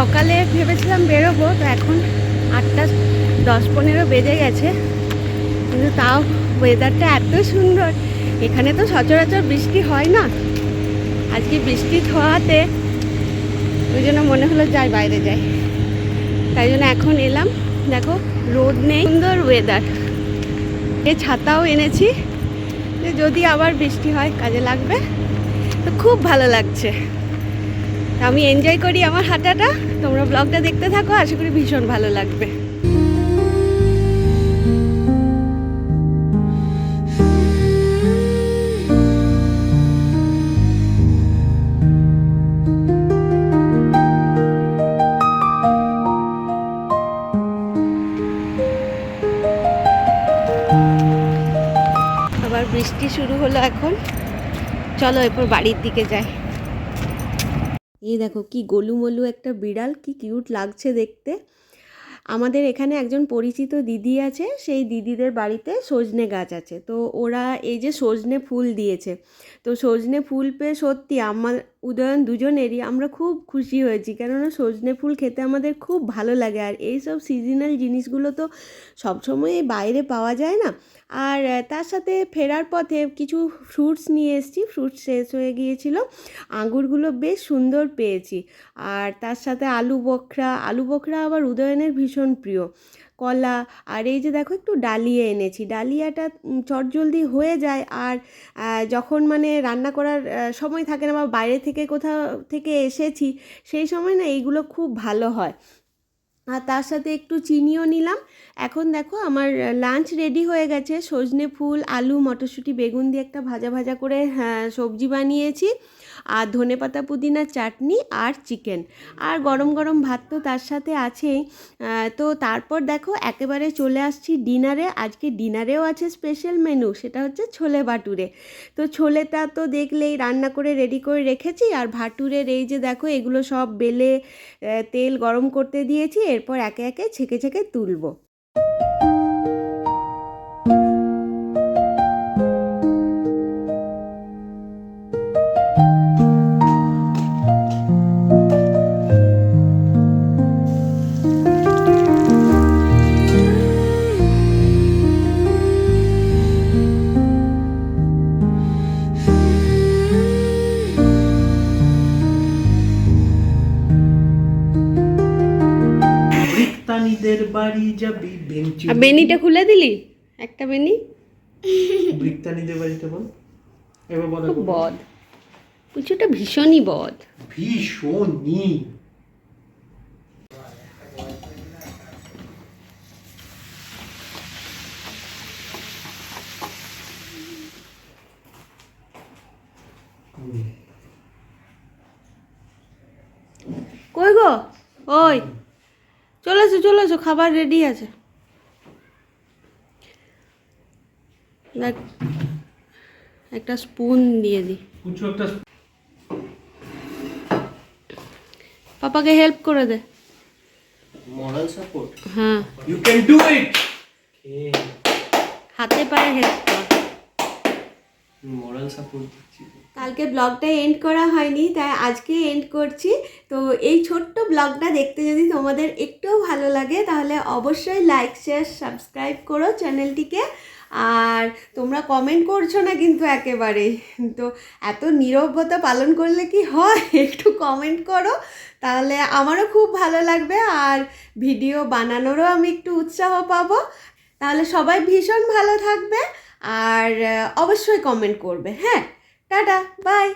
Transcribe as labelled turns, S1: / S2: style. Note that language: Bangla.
S1: সকালে ভেবেছিলাম বেরোবো, তো এখন 8:10-15 বেজে গেছে, কিন্তু তাও ওয়েদারটা এত সুন্দর। এখানে তো সচরাচর বৃষ্টি হয় না, আজকে বৃষ্টি হওয়াতে ওই জন্য মনে হলো যাই বাইরে যাই, তাই জন্য এখন এলাম। দেখো রোদ নেই, সুন্দর ওয়েদার। এই ছাতাও এনেছি যে যদি আবার বৃষ্টি হয় কাজে লাগবে, তো খুব ভালো লাগছে। আমি এনজয় করি আমার হাঁটাটা, তোমরা ব্লগটা দেখতে থাকো, আশা করি ভীষণ ভালো লাগবে। আবার বৃষ্টি শুরু হলো এখন, চলো এরপর বাড়ির দিকে যাই। এই দেখো কি গোলুমলু একটা বিড়াল, কি কিউট লাগছে দেখতে। আমাদের এখানে একজন পরিচিত দিদি আছে, সেই দিদিদের বাড়িতে সজনে গাছ আছে, তো ওরা এই যে সজনে ফুল দিয়েছে, তো সজনে ফুল পেয়ে সত্যি আমার উদয়ন দুজনেরই আমরা খুব খুশি হয়েছি, কেননা সজনে ফুল খেতে আমাদের খুব ভালো লাগে। আর এই সব সিজনাল জিনিসগুলো তো সবসময় বাইরে পাওয়া যায় না। আর তার সাথে ফেরার পথে কিছু ফ্রুটস নিয়ে এসেছি, ফ্রুটস শেষ হয়ে গিয়েছিল, আঙুরগুলো বেশ সুন্দর পেয়েছি। আর তার সাথে আলু বখরা আবার উদয়নের ভীষণ প্রিয়, কলা। আর এই যে দেখো একটু ডালিয়া এনেছি, ডালিয়াটা চটজলদি হয়ে যায়। আর যখন মানে রান্না করার সময় থাকে না, বা বাইরে থেকে কোথাও থেকে এসেছি, সেই সময় না এইগুলো খুব ভালো হয়। আর তার সাথে একটু চিনিও নিলাম। এখন দেখো আমার লাঞ্চ রেডি হয়ে গেছে, সজনে ফুল, আলু, মটরশুঁটি, বেগুন দিয়ে একটা ভাজা ভাজা করে সবজি বানিয়েছি, আর ধনেপাতা পুদিনার চাটনি, আর চিকেন, আর গরম গরম ভাত তো তার সাথে আছেই। তো তারপর দেখো একেবারে চলে আসছি ডিনারে। আজকে ডিনারেও আছে স্পেশাল মেনু, সেটা হচ্ছে ছোলে ভাটুরে। তো ছোলেটা তো দেখলেই রান্না করে রেডি করে রেখেছি, আর ভাটুরের এই যে দেখো এগুলো সব বেলে তেল গরম করতে দিয়েছি, এরপর একে একে ছেঁকে ছেঁকে তুলবো।
S2: বাড়ি যাবি বেঞ্চি,
S1: বেনিটা খুলে দিলি একটা বেনি।
S2: বৃত্তানিদের বাড়িতে বল, এবার বল।
S1: খুব বদ, পুচুটা ভীষণই বদ,
S2: ভীষণই।
S1: কই গো, ওই চলে এসো, খাবার রেডি আছে। দেখ একটা স্পুন দিয়ে দি,
S2: কিছু একটা
S1: পাপাকে হেল্প করে দে।
S2: moral support,
S1: হ্যাঁ,
S2: you can do it,
S1: হাতে পায়ে হেল্প কর।
S2: moral support।
S1: কালকে ব্লগটা এন্ড করা হয়নি, তাই আজকে এন্ড করছি। তো এই ছোট্ট ব্লগটা দেখতে যদি তোমাদের একটুও ভালো লাগে, তাহলে অবশ্যই লাইক, শেয়ার, সাবস্ক্রাইব করো চ্যানেলটিকে। আর তোমরা কমেন্ট করছো না কিন্তু একেবারেই, তো এত নীরবতা পালন করলে কি হয়, একটু কমেন্ট করো, তাহলে আমারও খুব ভালো লাগবে, আর ভিডিও বানানোরও আমি একটু উৎসাহ পাবো। তাহলে সবাই ভীষণ ভালো থাকবে, আর অবশ্যই কমেন্ট করবে। হ্যাঁ, টাটা, বাই।